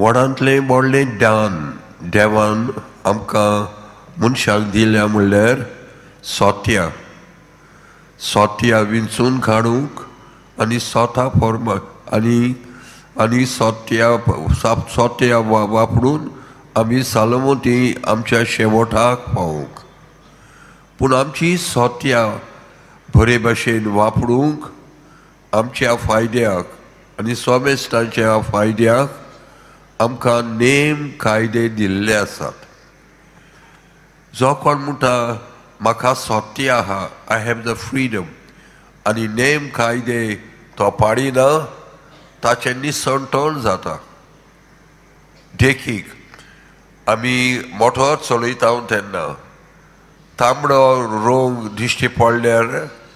व्हडांतलें व्हडलें दान देवान आमकां मनशाक दिल्या म्हणल्यार सोत्या विंचून काडूंक आनी स्वता फॉर्म आनी सोत्या वापरून आमी सालमती आमच्या शेवटाक पावूंक. पूण आमची सोत्या बरे भाशेन वापरूंक आमच्या फायद्याक आनी स्वामेस्तांच्या फायद्याक आमकां नेम कायदे दिल्ले आसात. जो कोण म्हणटा म्हाका सोत्या आहा, आय हॅव द फ्रीडम, आनी नेम कायदे तो पाडिना, ताचें निसंतोण जाता. देखीक आमी मोटोर चलयता तेन्ना तांबडो रोंग दिश्टी पडल्यार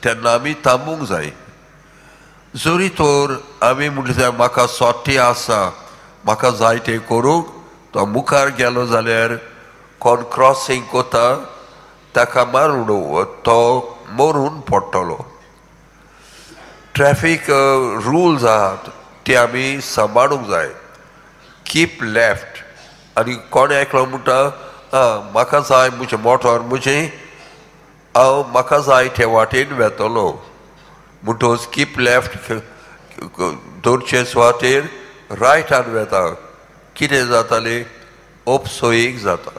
तेन्ना आमी थांबूंक जाय. जरी तर आमी म्हणटा म्हाका सोत्या आसा, म्हाका जाय तें करूंक, तो मुखार गेलो जाल्यार कोण क्रॉसींग कोता ताका मारून तो मरून पडटलो. ट्रॅफीक रुल्स आहात ते आमी सांबाळूंक जाय. Keep left. आनी कोण एकलो म्हणटा म्हाका जाय म्हजें मोटोर म्हजें, हांव म्हाका जाय ते वाटेन वेतलो म्हणटच कीप लेफ्ट दोरचे सुवातेर रायटान वेता. कितें जातालें? अपसोयेक जाता.